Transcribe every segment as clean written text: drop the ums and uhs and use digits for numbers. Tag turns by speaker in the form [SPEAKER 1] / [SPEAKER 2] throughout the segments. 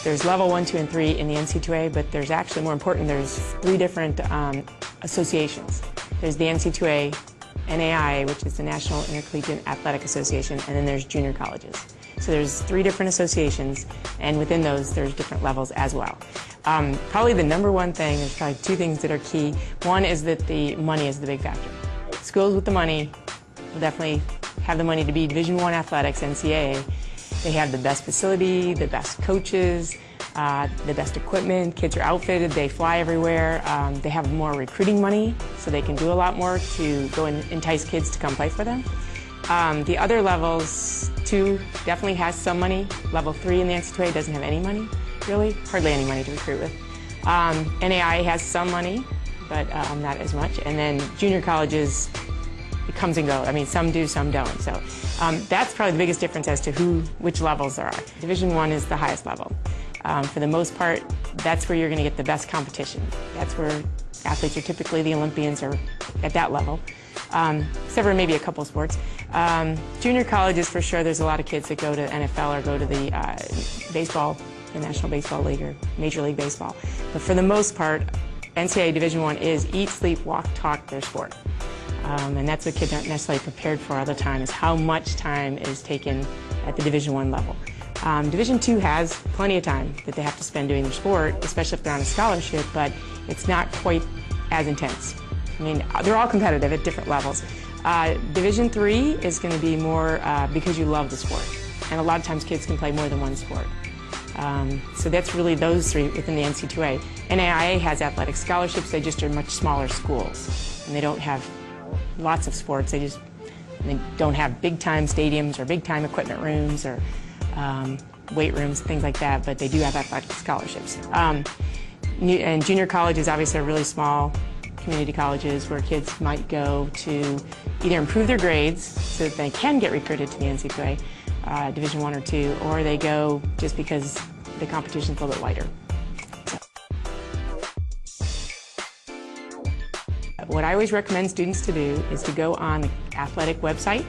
[SPEAKER 1] There's level 1, 2, and 3 in the NC2A, but there's actually, more important, there's 3 different associations. There's the NC2A, NAI, which is the National Intercollegiate Athletic Association, and then there's junior colleges. So there's 3 different associations, and within those there's different levels as well. Probably the number one thing, there's probably 2 things that are key. One is that the money is the big factor. Schools with the money will definitely have the money to be Division I athletics, NCAA. They have the best facility, the best coaches, the best equipment. Kids are outfitted, they fly everywhere. They have more recruiting money, so they can do a lot more to go and entice kids to come play for them. The other levels, 2 definitely has some money. Level 3 in the NC2A doesn't have any money, really, hardly any money to recruit with. NAI has some money, but not as much. And then junior colleges, it comes and goes. I mean, some do, some don't. So that's probably the biggest difference as to which levels there are. Division I is the highest level. For the most part, that's where you're going to get the best competition. That's where athletes are typically the Olympians or at that level, except for maybe a couple sports. Junior colleges, for sure, there's a lot of kids that go to NFL or go to the baseball, the National Baseball League or Major League Baseball. But for the most part, NCAA Division I is eat, sleep, walk, talk their sport. And that's what kids aren't necessarily prepared for all the time, is how much time is taken at the Division I level. Division II has plenty of time that they have to spend doing their sport, especially if they're on a scholarship, but it's not quite as intense. I mean, they're all competitive at different levels. Division III is going to be more because you love the sport, and a lot of times kids can play more than one sport. So that's really those 3 within the NC2A. NAIA has athletic scholarships, they just are much smaller schools, and they don't have lots of sports. They don't have big-time stadiums or big-time equipment rooms or weight rooms, things like that, but they do have athletic scholarships. And junior colleges obviously are really small community colleges where kids might go to either improve their grades so that they can get recruited to the NC2A, Division I or II, or they go just because the competition is a little bit lighter. What I always recommend students to do is to go on the athletic website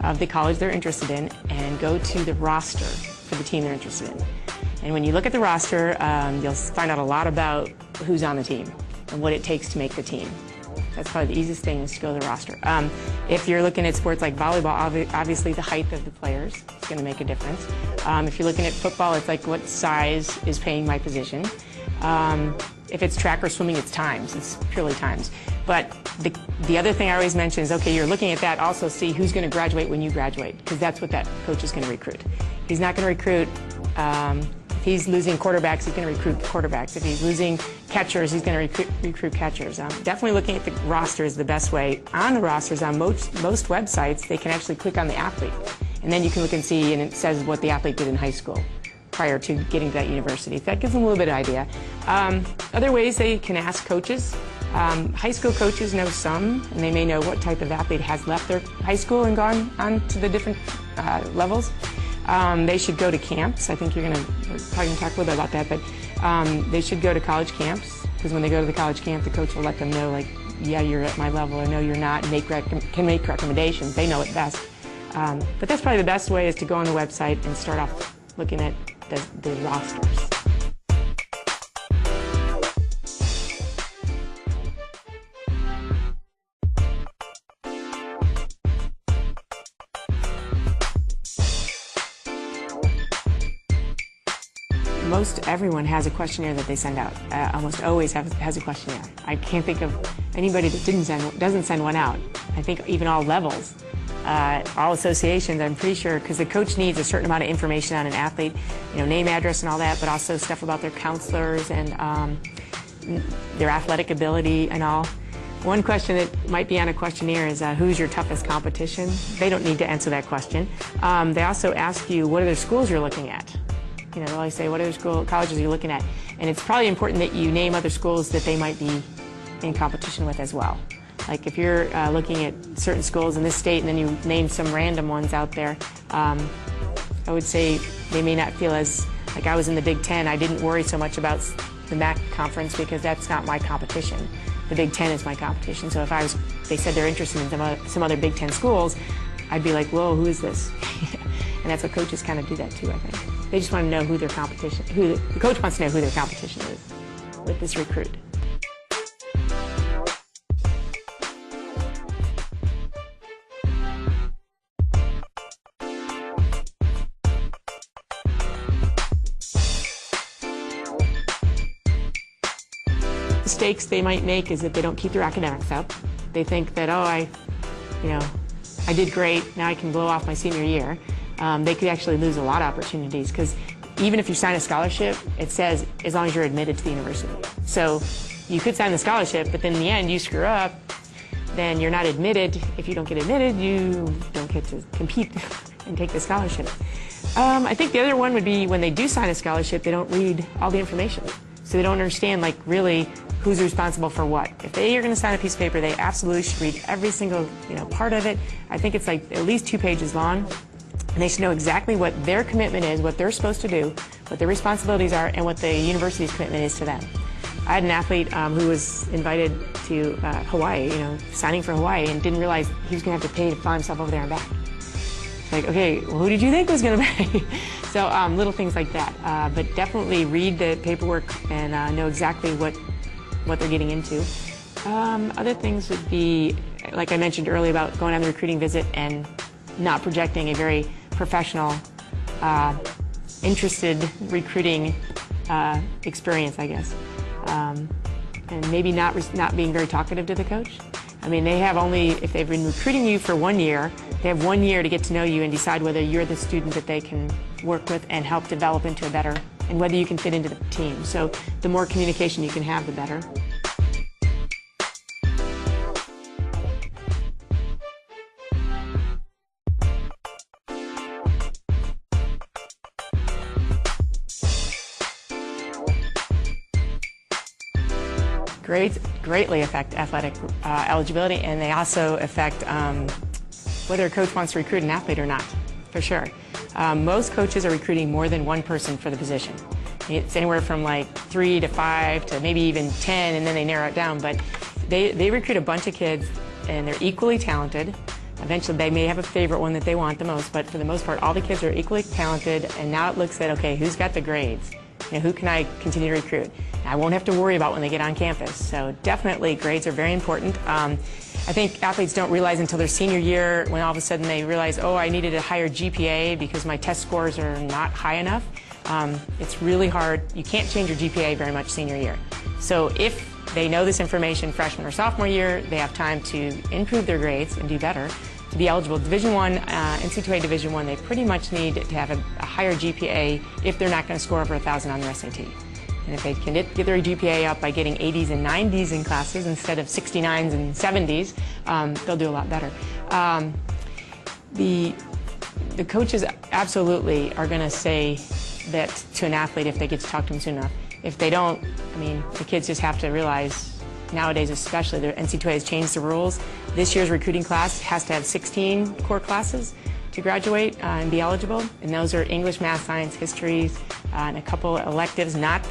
[SPEAKER 1] of the college they're interested in and go to the roster for the team they're interested in. And when you look at the roster, you'll find out a lot about who's on the team and what it takes to make the team. That's probably the easiest thing, is to go to the roster. If you're looking at sports like volleyball, obviously the height of the players is going to make a difference. If you're looking at football, it's like what size is paying my position. If it's track or swimming, it's times. It's purely times. But the other thing I always mention is, okay, you're looking at that, also see who's going to graduate when you graduate, because that's what that coach is going to recruit. He's not going to recruit, if he's losing quarterbacks, he's going to recruit quarterbacks. If he's losing catchers, he's going to recruit catchers. Definitely looking at the roster is the best way. On the rosters, on most websites, they can actually click on the athlete. And then you can look and see, and it says what the athlete did in high school prior to getting to that university. That gives them a little bit of idea. Other ways they can ask coaches. High school coaches know some, and they may know what type of athlete has left their high school and gone on to the different levels. They should go to camps. I think we're probably going to talk a little bit about that, but they should go to college camps, because when they go to the college camp, the coach will let them know, like, yeah, you're at my level, or no, you're not, and can make recommendations. They know it best. But that's probably the best way, is to go on the website and start off looking at the rosters. Most everyone has a questionnaire that they send out. Almost always has a questionnaire. I can't think of anybody that doesn't send one out. I think even all levels, all associations, I'm pretty sure, because the coach needs a certain amount of information on an athlete, name, address, and all that, but also stuff about their counselors and their athletic ability and all. One question that might be on a questionnaire is, who's your toughest competition? They don't need to answer that question. They also ask you, what other schools you're looking at? They'll always say, what other colleges are you looking at? And it's probably important that you name other schools that they might be in competition with as well. Like if you're looking at certain schools in this state and then you name some random ones out there, I would say they may not feel as, like I was in the Big Ten, I didn't worry so much about the MAC conference because that's not my competition. The Big Ten is my competition. So if they said they're interested in some other Big Ten schools, I'd be like, whoa, who is this? And that's what coaches kind of do that too, I think. They just want to know who their competition, the coach wants to know who their competition is with this recruit. Mistakes they might make is that they don't keep their academics up. They think that, oh, I did great, now I can blow off my senior year. They could actually lose a lot of opportunities, because even if you sign a scholarship, it says as long as you're admitted to the university. So you could sign the scholarship, but then in the end you screw up, then you're not admitted. If you don't get admitted, you don't get to compete and take the scholarship. I think the other one would be when they do sign a scholarship, they don't read all the information. So they don't understand, like, really who's responsible for what. If they are going to sign a piece of paper, they absolutely should read every single part of it. I think it's like at least 2 pages long. And they should know exactly what their commitment is, what they're supposed to do, what their responsibilities are, and what the university's commitment is to them. I had an athlete who was invited to Hawaii, signing for Hawaii, and didn't realize he was going to have to pay to fly himself over there and back. Like, okay, well, who did you think was going to pay? So little things like that. But definitely read the paperwork and know exactly what they're getting into. Other things would be, like I mentioned earlier, about going on the recruiting visit and not projecting a very professional, interested recruiting experience, I guess. And maybe not being very talkative to the coach. I mean, they have only, if they've been recruiting you for 1 year, they have 1 year to get to know you and decide whether you're the student that they can work with and help develop into a better, and whether you can fit into the team. So the more communication you can have, the better. Grades greatly affect athletic eligibility, and they also affect whether a coach wants to recruit an athlete or not, for sure. Most coaches are recruiting more than one person for the position. It's anywhere from like 3 to 5 to maybe even 10, and then they narrow it down. But they recruit a bunch of kids, and they're equally talented. Eventually, they may have a favorite one that they want the most, but for the most part, all the kids are equally talented, and now it looks at, okay, who's got the grades? Who can I continue to recruit? I won't have to worry about when they get on campus. So definitely grades are very important. I think athletes don't realize until their senior year, when all of a sudden they realize, oh, I needed a higher GPA because my test scores are not high enough. It's really hard. You can't change your GPA very much senior year. So if they know this information freshman or sophomore year, they have time to improve their grades and do better. To be eligible Division I, NCAA Division I, they pretty much need to have a higher GPA if they're not going to score over 1,000 on their SAT. And if they can get their GPA up by getting 80s and 90s in classes instead of 69s and 70s, they'll do a lot better. The coaches absolutely are going to say that to an athlete if they get to talk to them soon enough. If they don't, I mean, the kids just have to realize, nowadays especially, the NCAA has changed the rules. This year's recruiting class has to have 16 core classes to graduate and be eligible, and those are English, math, science, history, and a couple electives, not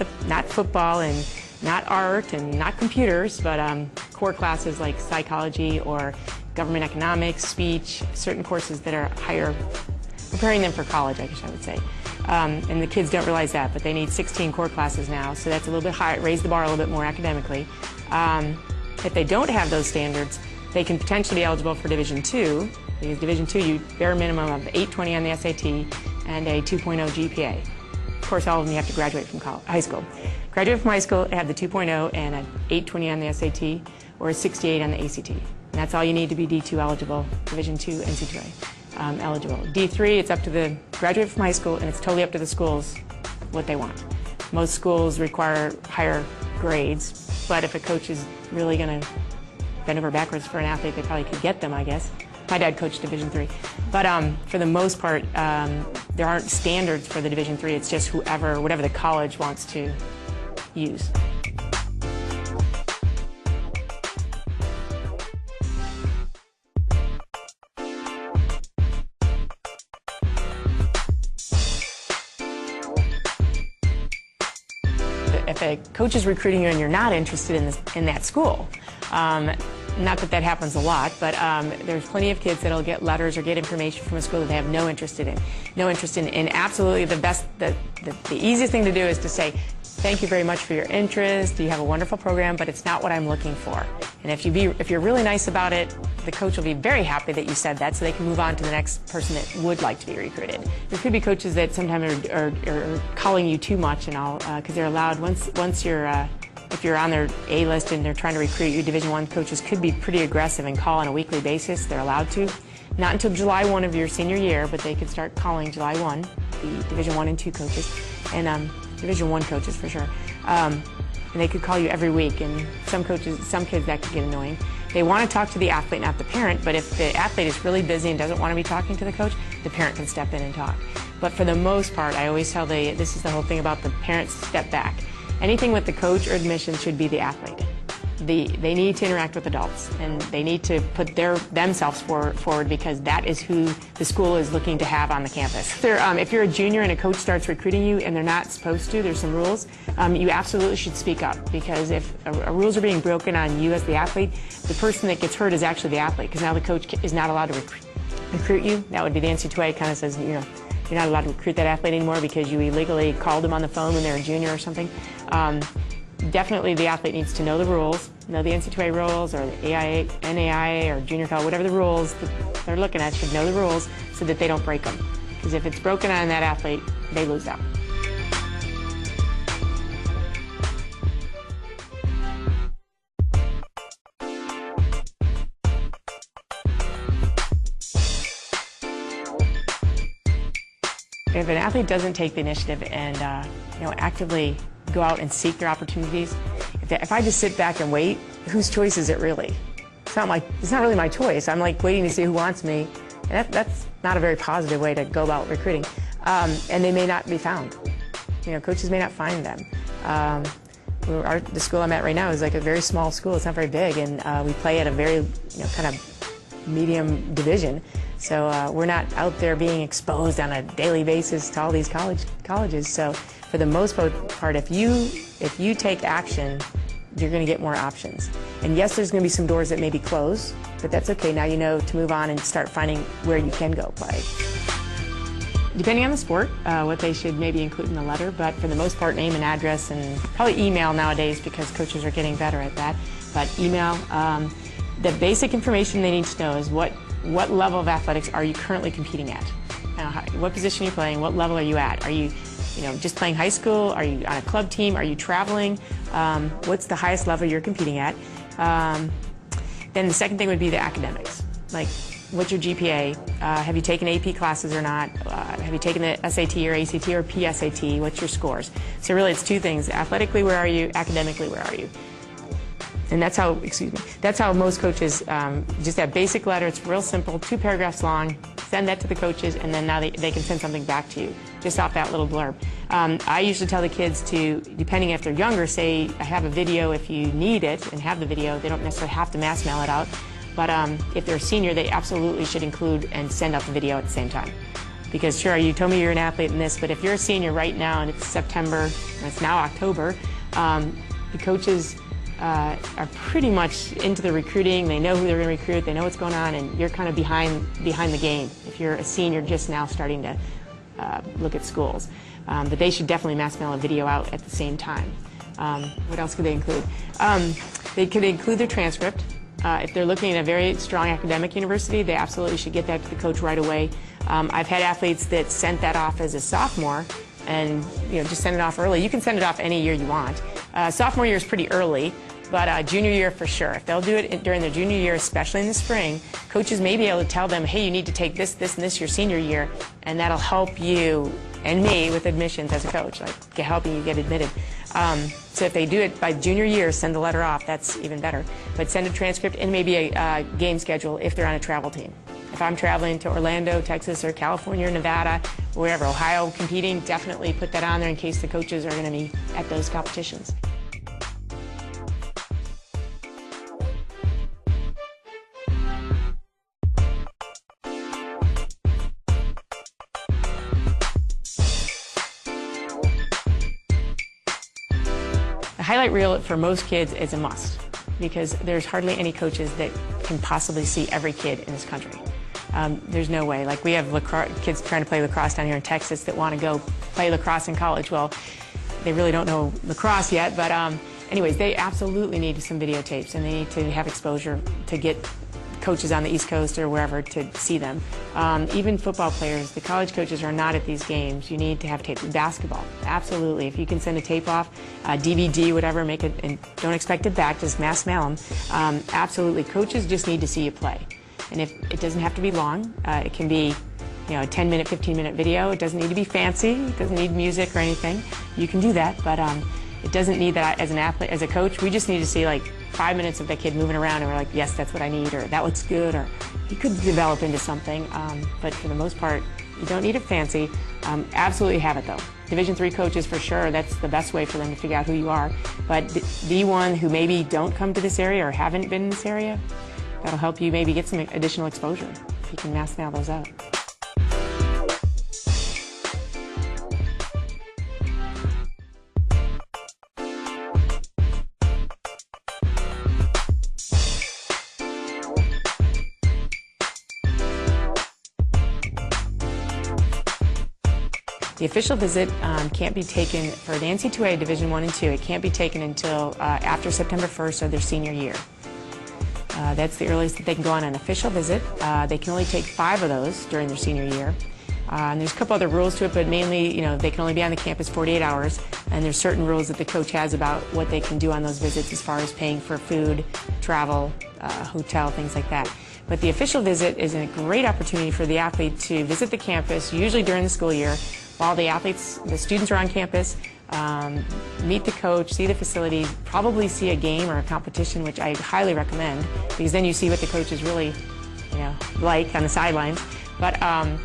[SPEAKER 1] football and not art and not computers, but core classes like psychology or government economics, speech, certain courses that are higher, preparing them for college, I guess I would say. And the kids don't realize that, but they need 16 core classes now, so that's a little bit higher, raise the bar a little bit more academically. If they don't have those standards, they can potentially be eligible for Division II, because Division II, you bare minimum of 820 on the SAT and a 2.0 GPA. Of course, all of them you have to graduate from high school. Graduate from high school, have the 2.0 and an 820 on the SAT or a 68 on the ACT. And that's all you need to be D2 eligible, Division II NCAA eligible. D3, it's up to the graduate from high school, and it's totally up to the schools what they want. Most schools require higher grades, but if a coach is really going to bend over backwards for an athlete, they probably could get them, I guess. My dad coached Division III. But for the most part, there aren't standards for the Division III. It's just whatever the college wants to use. If a coach is recruiting you and you're not interested in that school, not that that happens a lot, but there's plenty of kids that'll get letters or get information from a school that they have no interest in. And absolutely the easiest thing to do is to say, thank you very much for your interest, you have a wonderful program, but it's not what I'm looking for. And if you're really nice about it, the coach will be very happy that you said that, so they can move on to the next person that would like to be recruited. There could be coaches that sometimes are calling you too much and all, because they're allowed, once you're if you're on their A list and they're trying to recruit you, Division I coaches could be pretty aggressive and call on a weekly basis. They're allowed to. Not until July 1 of your senior year, but they could start calling July 1, the Division I and II coaches, and Division I coaches for sure. And they could call you every week, and some kids that could get annoying. They want to talk to the athlete, not the parent, but if the athlete is really busy and doesn't want to be talking to the coach, the parent can step in and talk. But for the most part, I always tell this is the whole thing about the parents step back. Anything with the coach or admission should be the athlete. They need to interact with adults, and they need to put themselves forward, because that is who the school is looking to have on the campus. If you're a junior and a coach starts recruiting you and they're not supposed to, there's some rules, you absolutely should speak up, because if rules are being broken on you as the athlete, the person that gets hurt is actually the athlete, because now the coach is not allowed to recruit you. That would be the NCAA kind of says, you know, you're not allowed to recruit that athlete anymore because you illegally called them on the phone when they're a junior or something. Definitely the athlete needs to know the rules, know the NCAA rules or the NAIA or junior college, whatever the rules that they're looking at should know the rules so that they don't break them. Because if it's broken on that athlete, they lose out. If an athlete doesn't take the initiative and actively go out and seek their opportunities, if I just sit back and wait, whose choice is it really? It's not really my choice. I'm like waiting to see who wants me, and that's not a very positive way to go about recruiting. And they may not be found. Coaches may not find them. The school I'm at right now is like a very small school. It's not very big, and we play at a very kind of medium division. So we're not out there being exposed on a daily basis to all these colleges. So for the most part, if you take action, you're going to get more options. And yes, there's going to be some doors that may be closed, but that's okay. Now you know to move on and start finding where you can go play. Depending on the sport, what they should maybe include in the letter, but for the most part, name and address, and probably email nowadays because coaches are getting better at that. But email, the basic information they need to know is what level of athletics are you currently competing at? What position are you playing? What level are you at? Are you just playing high school? Are you on a club team? Are you traveling? What's the highest level you're competing at? Then the second thing would be the academics. Like, what's your GPA? Have you taken AP classes or not? Have you taken the SAT or ACT or PSAT? What's your scores? So really it's two things. Athletically, where are you? Academically, where are you? And that's how most coaches, just that basic letter, it's real simple, 2 paragraphs long, send that to the coaches, and then now they can send something back to you, just off that little blurb. I usually tell the kids to, depending if they're younger, say, I have a video if you need it, and have the video. They don't necessarily have to mass mail it out. But if they're a senior, they absolutely should include and send out the video at the same time. Because sure, you told me you're an athlete in this, but if you're a senior right now, and it's September, and it's now October, the coaches are pretty much into the recruiting. They know who they're going to recruit. They know what's going on, and you're kind of behind the game. If you're a senior just now starting to look at schools, but they should definitely mass mail a video out at the same time. What else could they include? They could include their transcript. If they're looking at a very strong academic university, they absolutely should get that to the coach right away. I've had athletes that sent that off as a sophomore, and just send it off early. You can send it off any year you want. Sophomore year is pretty early, but junior year for sure. If they'll do it during their junior year, especially in the spring, coaches may be able to tell them, hey, you need to take this, this, and this your senior year, and that'll help you and me with admissions as a coach, like helping you get admitted. So if they do it by junior year, send the letter off, that's even better. But send a transcript and maybe a game schedule if they're on a travel team. If I'm traveling to Orlando, Texas, or California, or Nevada, wherever, Ohio competing, definitely put that on there in case the coaches are going to be at those competitions. The highlight reel for most kids is a must. because there's hardly any coaches that can possibly see every kid in this country. There's no way. Like, we have kids trying to play lacrosse down here in Texas that want to go play lacrosse in college. Well, they really don't know lacrosse yet, but anyways, they absolutely need some videotapes, and they need to have exposure to get coaches on the East Coast or wherever to see them. Even football players, the college coaches are not at these games. You need to have tape. Basketball, absolutely. If you can send a tape off, DVD, whatever, make it, and don't expect it back, just mass mail them. Absolutely, coaches just need to see you play. And if it doesn't have to be long, it can be, you know, a 10-minute, 15-minute video. It doesn't need to be fancy. It doesn't need music or anything. You can do that, but it doesn't need that as an athlete, as a coach. We just need to see like 5 minutes of that kid moving around, and we're like, yes, that's what I need, or that looks good, or he could develop into something. But for the most part, you don't need it fancy. Absolutely have it though. Division III coaches for sure, that's the best way for them to figure out who you are. But the one who maybe don't come to this area or haven't been in this area, that'll help you maybe get some additional exposure if you can mass mail those out. The official visit can't be taken for the NC2A Division I and II. It can't be taken until after September 1st of their senior year. That's the earliest that they can go on an official visit. They can only take 5 of those during their senior year. And there's a couple other rules to it, but mainly, you know, they can only be on the campus 48 hours, and there's certain rules that the coach has about what they can do on those visits as far as paying for food, travel, hotel, things like that. But the official visit is a great opportunity for the athlete to visit the campus, usually during the school year, while the students are on campus, meet the coach, see the facilities, probably see a game or a competition, which I highly recommend, because then you see what the coach is really, you know, like on the sidelines. But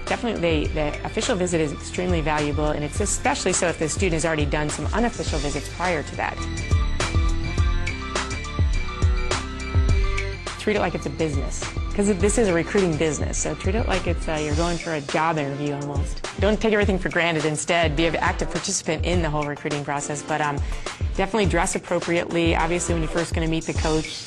[SPEAKER 1] definitely the official visit is extremely valuable, and it's especially so if the student has already done some unofficial visits prior to that. Treat it like it's a business, because this is a recruiting business, so treat it like it's you're going for a job interview almost. Don't take everything for granted. Instead, be an active participant in the whole recruiting process, but definitely dress appropriately. Obviously, when you're first going to meet the coach,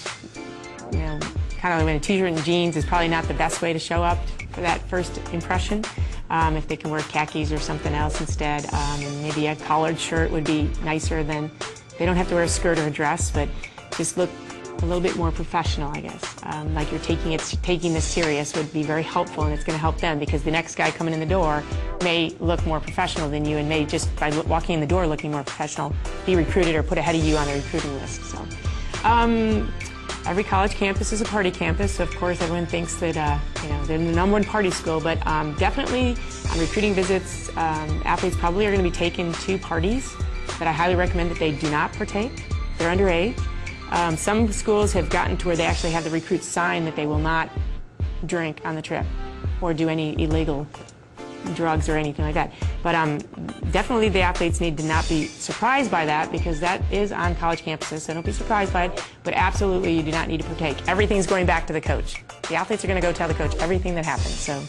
[SPEAKER 1] you know, kind of in a t-shirt and jeans is probably not the best way to show up for that first impression. If they can wear khakis or something else instead, and maybe a collared shirt would be nicer than, they don't have to wear a skirt or a dress, but just look a little bit more professional, I guess. Like you're taking this serious would be very helpful, and it's going to help them, because the next guy coming in the door may look more professional than you, and may just by walking in the door looking more professional be recruited or put ahead of you on the recruiting list. So, every college campus is a party campus, so of course everyone thinks that you know, they're the #1 party school, but definitely on recruiting visits, athletes probably are going to be taken to parties that I highly recommend that they do not partake. They're underage. Some schools have gotten to where they actually have the recruits sign that they will not drink on the trip or do any illegal drugs or anything like that. But definitely the athletes need to not be surprised by that, because that is on college campuses, so don't be surprised by it. But absolutely you do not need to partake. Everything's going back to the coach. The athletes are going to go tell the coach everything that happens. So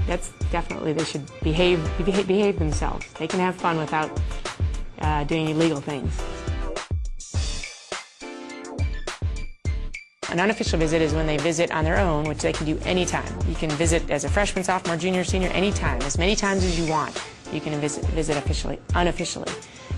[SPEAKER 1] that's definitely, they should behave themselves. They can have fun without doing illegal things. An unofficial visit is when they visit on their own, which they can do anytime. You can visit as a freshman, sophomore, junior, senior, anytime. As many times as you want, you can visit unofficially.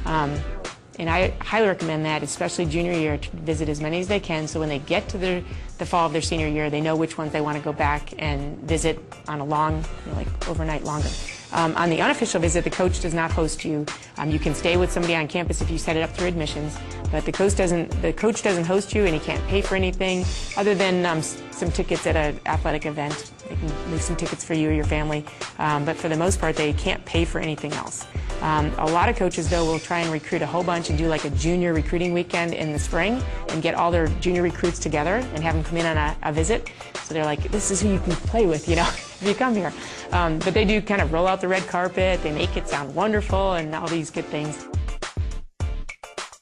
[SPEAKER 1] And I highly recommend that, especially junior year, to visit as many as they can, so when they get to the fall of their senior year, they know which ones they want to go back and visit on a long, you know, like overnight longer. On the unofficial visit, the coach does not host you. You can stay with somebody on campus if you set it up through admissions, but the coach doesn't host you, and he can't pay for anything other than some tickets at an athletic event. They can leave some tickets for you or your family, but for the most part, they can't pay for anything else. A lot of coaches, though, will try and recruit a whole bunch and do like a junior recruiting weekend in the spring and get all their junior recruits together and have them come in on a visit. So they're like, this is who you can play with, you know, if you come here. But they do kind of roll out the red carpet, they make it sound wonderful, and all these good things.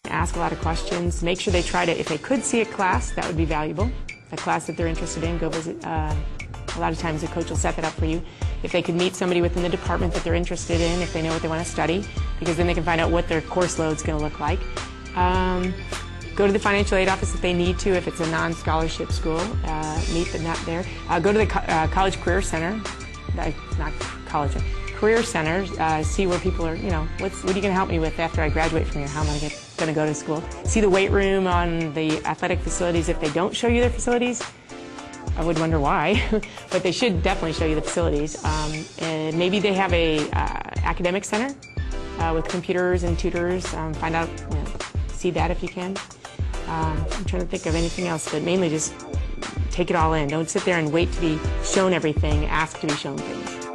[SPEAKER 1] Ask a lot of questions. Make sure they try to, if they could see a class, that would be valuable. A class that they're interested in, go visit. A lot of times the coach will set that up for you. If they could meet somebody within the department that they're interested in, if they know what they want to study, because then they can find out what their course load's going to look like. Go to the financial aid office if they need to, if it's a non-scholarship school. Meet them out there. Go to the College Career Center, not college, Career Center. See where people are, you know, what are you going to help me with after I graduate from here? How am I going to go to school? See the weight room on the athletic facilities. If they don't show you their facilities, I would wonder why, but they should definitely show you the facilities. And maybe they have a academic center with computers and tutors. Find out, you know, see that if you can. I'm trying to think of anything else, but mainly just take it all in. Don't sit there and wait to be shown everything, ask to be shown things.